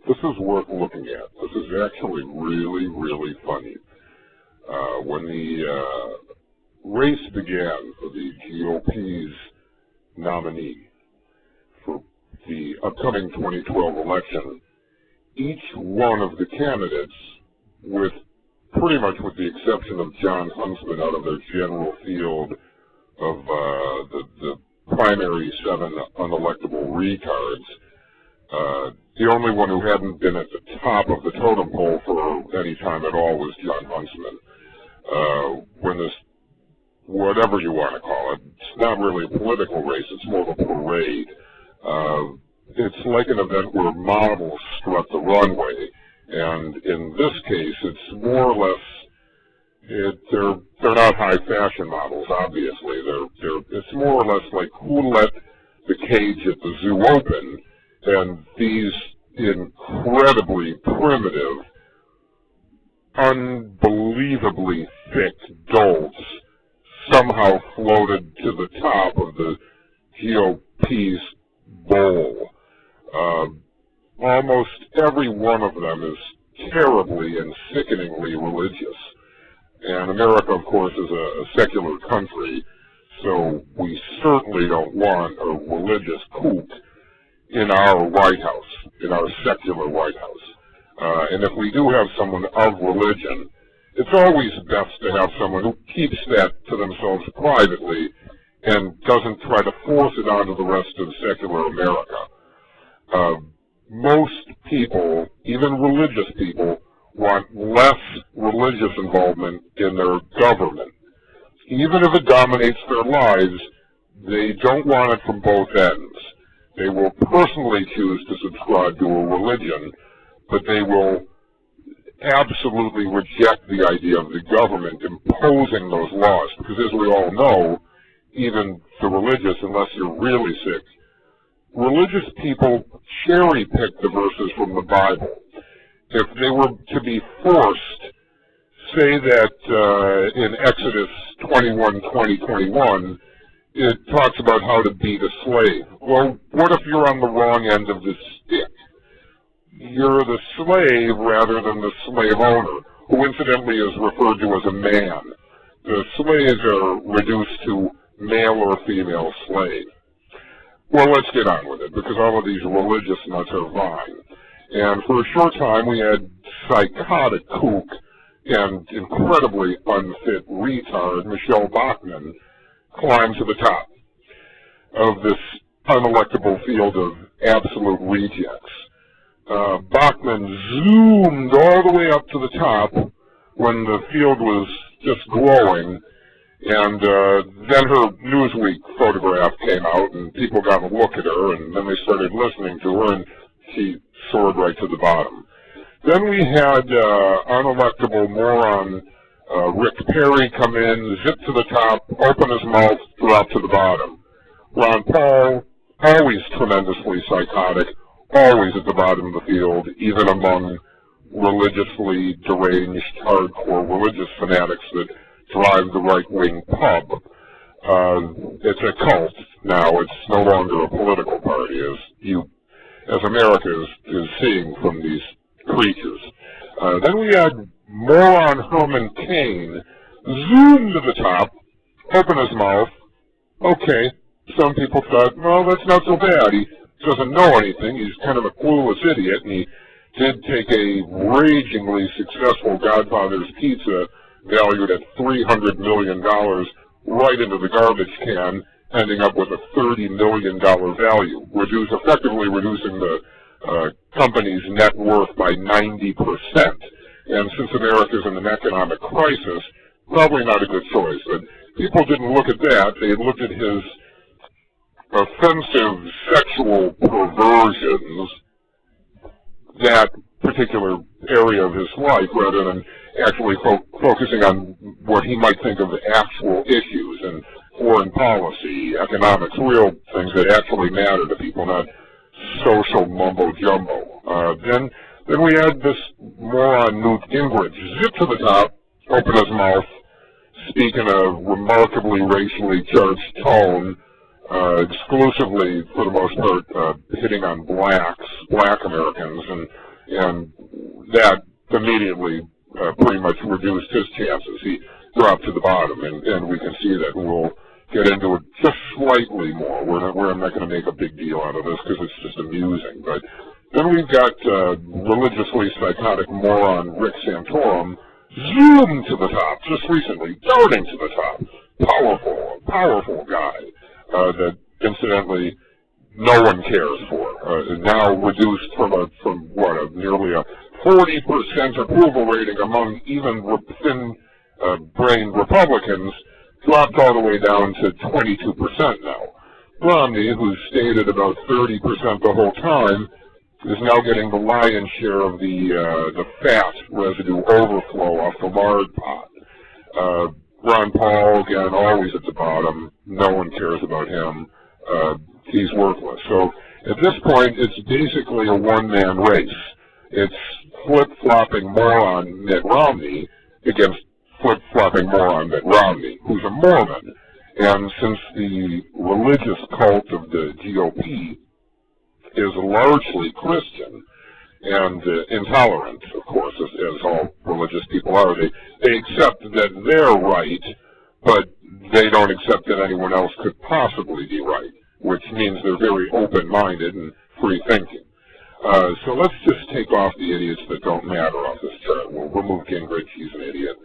this is worth looking at. This is actually really, really funny. When the race began for the GOP's nominee for the upcoming 2012 election, each one of the candidates, pretty much with the exception of John Huntsman out of their general field of the primary 7 unelectable retards, the only one who hadn't been at the top of the totem pole for any time at all was John Huntsman. When this, whatever you want to call it, it's not really a political race, it's more of a parade. It's like an event where models strut the runway, and in this case, it's more or less, they're not high fashion models, obviously. It's more or less like who let the cage at the zoo open, and these incredibly primitive, unbelievably thick dolts somehow floated to the top of the GOP's bowl. Almost every one of them is terribly and sickeningly religious. And America, of course, is a secular country, so we certainly don't want a religious kook in our White House, in our secular White House. And if we do have someone of religion, it's always best to have someone who keeps that to themselves privately and doesn't try to force it onto the rest of secular America. Most people, even religious people, want less religious involvement in their government. Even if it dominates their lives, they don't want it from both ends. They will personally choose to subscribe to a religion, but they will absolutely reject the idea of the government imposing those laws, because as we all know, even the religious, unless you're really sick, religious people cherry-pick the verses from the Bible. If they were to be forced, say that in Exodus 21:20-21, it talks about how to beat a slave. Well, what if you're on the wrong end of the stick? You're the slave rather than the slave owner, who incidentally is referred to as a man. The slaves are reduced to male or female slave. Well, let's get on with it, because all of these religious nuts are vying. And for a short time, we had psychotic kook and incredibly unfit retard Michelle Bachmann climb to the top of this unelectable field of absolute rejects. Bachmann zoomed all the way up to the top when the field was just glowing, and then her Newsweek photograph came out, and people got a look at her, and then they started listening to her, and she soared right to the bottom. Then we had unelectable moron Rick Perry come in, zip to the top, open his mouth, drop to the bottom. Ron Paul, always tremendously psychotic, always at the bottom of the field, even among religiously deranged, hardcore religious fanatics that drive the right-wing pub. It's a cult now. It's no longer a political party, as America is seeing from these creatures. Then we had moron Herman Cain zoom to the top, open his mouth. Okay, some people thought, well, that's not so bad. He doesn't know anything. He's kind of a clueless idiot, and he did take a ragingly successful Godfather's Pizza valued at $300 million right into the garbage can, ending up with a $30 million value, effectively reducing the company's net worth by 90%. And since America's in an economic crisis, probably not a good choice. But people didn't look at that. They looked at his offensive sexual perversions, that particular area of his life, rather than actually focusing on what he might think of actual issues and foreign policy, economics, real things that actually matter to people, not social mumbo-jumbo. Then we had this moron Newt Gingrich zip to the top, open his mouth, speak in a remarkably racially charged tone, exclusively, for the most part, hitting on black Americans, and that immediately pretty much reduced his chances. He dropped to the bottom, and we can see that. We'll get into it just slightly more. I'm not going to make a big deal out of this because it's just amusing. But then we've got religiously psychotic moron Rick Santorum zoomed to the top just recently, darting to the top. Powerful guy that incidentally no one cares for. Now reduced from nearly a 40% approval rating among even thin-brained Republicans, dropped all the way down to 22% now. Romney, who's stayed at about 30% the whole time, is now getting the lion's share of the fat residue overflow off the lard pot. Ron Paul, again, always at the bottom. No one cares about him. He's worthless. So at this point, it's basically a one-man race. It's flip-flopping moron Mitt Romney against flip-flopping moron Mitt Romney, who's a Mormon. And since the religious cult of the GOP is largely Christian and intolerant, of course, as all religious people are, they accept that they're right, but they don't accept that anyone else could possibly be right, which means they're very open-minded and free-thinking. So let's just take off the idiots that don't matter off this chart. We'll remove Gingrich, he's an idiot.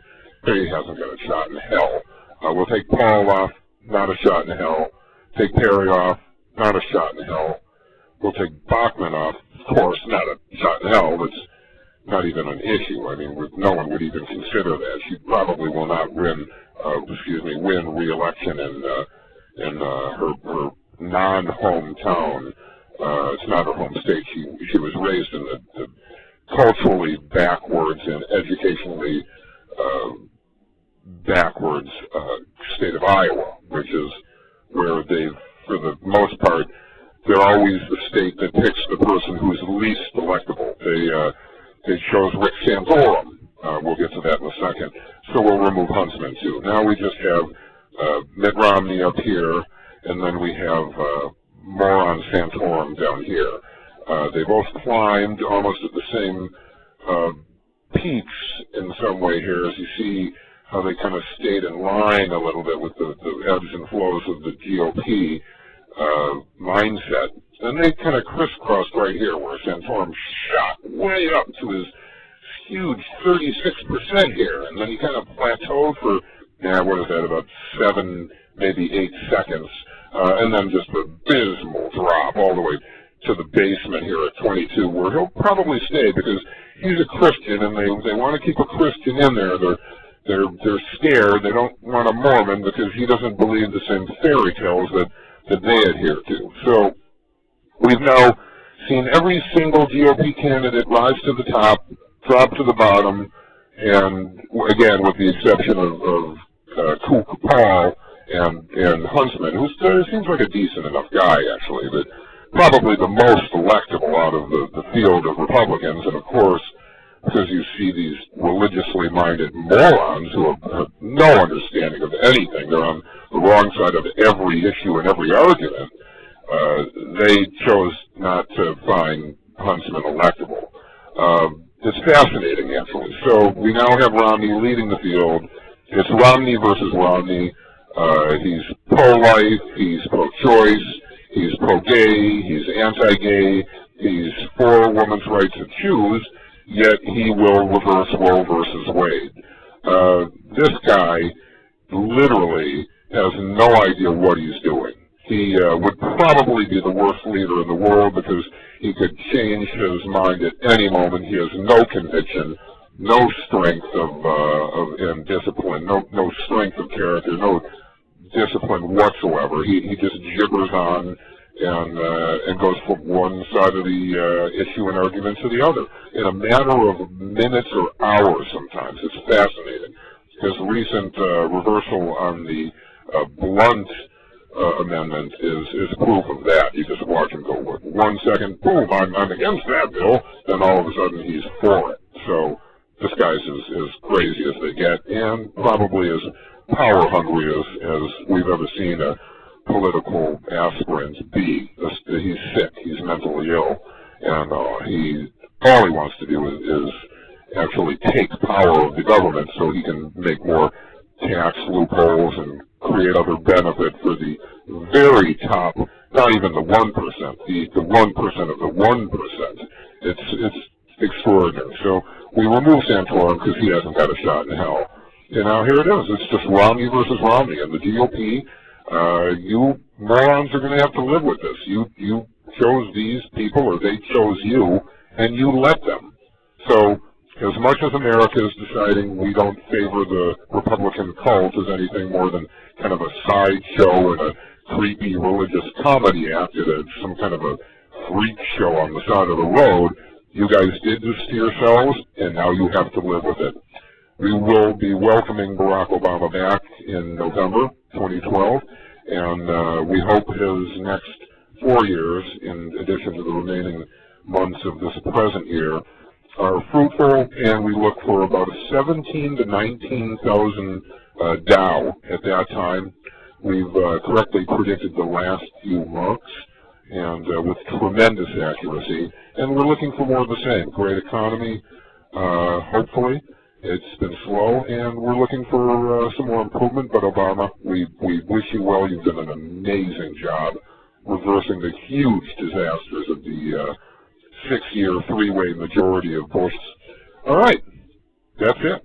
He hasn't got a shot in hell. We'll take Paul off, not a shot in hell. Take Perry off, not a shot in hell. We'll take Bachmann off, of course, not a shot in hell. That's not even an issue. I mean, no one would even consider that. She probably will not win re-election in her non-hometown. It's not her home state. She was raised in the culturally backwards and educationally backwards state of Iowa, which is where they've, for the most part, they're always the state that picks the person who's least electable. They chose Rick Santorum. We'll get to that in a second. So we'll remove Huntsman, too. Now we just have Mitt Romney up here, and then we have moron Santorum down here. They both climbed almost at the same peaks in some way here, as you see how they kind of stayed in line a little bit with the ebbs and flows of the GOP mindset. And they kind of crisscrossed right here, where Santorum shot way up to his huge 36% here, and then he kind of plateaued for, what is that, about 7, maybe 8 seconds, and then just an abysmal drop all the way to the basement here at 22, where he'll probably stay because he's a Christian, and they want to keep a Christian in there. They're scared. They don't want a Mormon because he doesn't believe the same fairy tales that they adhere to. So we've now seen every single GOP candidate rise to the top, drop to the bottom, and again, with the exception of Kook Paul and Huntsman, who seems like a decent enough guy, actually, but probably the most electable out of the field of Republicans. And of course, because you see these religiously minded morons who have no understanding of anything, they're on the wrong side of every issue and every argument, they chose not to find Huntsman electable. It's fascinating, actually. So we now have Romney leading the field. It's Romney versus Romney. He's pro-life, he's pro-choice, he's pro-gay, he's anti-gay, he's for a woman's right to choose, yet he will reverse Roe versus Wade. This guy literally has no idea what he's doing. He would probably be the worst leader in the world because he could change his mind at any moment. He has no conviction, no strength and discipline, no strength of character, no discipline whatsoever. He just gibbers on and goes from one side of the issue and argument to the other in a matter of minutes or hours sometimes. It's fascinating. His recent reversal on the blunt amendment is proof of that. You just watch him go with 1 second, boom, I'm against that bill, then all of a sudden he's for it. So this guy's as crazy as they get, and probably as power hungry as we've ever seen a political aspirant be. He's sick, he's mentally ill, and he All he wants to do is actually take power of the government so he can make more tax loopholes and create other benefit for the very top, not even the 1%, the 1% of the 1%. It's extraordinary. So we remove Santorum because he hasn't got a shot in hell. And now here it is. It's just Romney versus Romney. And the GOP, you morons are going to have to live with this. You chose these people, or they chose you, and you let them. So as much as America is deciding we don't favor the Republican cult as anything more than kind of a sideshow and a creepy religious comedy act, it's some kind of a freak show on the side of the road, you guys did this to yourselves, and now you have to live with it. We will be welcoming Barack Obama back in November 2012, and we hope his next 4 years, in addition to the remaining months of this present year, are fruitful, and we look for about 17 to 19,000 Dow at that time. We've correctly predicted the last few months, and with tremendous accuracy, and we're looking for more of the same. Great economy, hopefully. It's been slow, and we're looking for some more improvement, but Obama, we wish you well. You've done an amazing job reversing the huge disasters of the 6-year, 3-way majority of Bush. All right, that's it.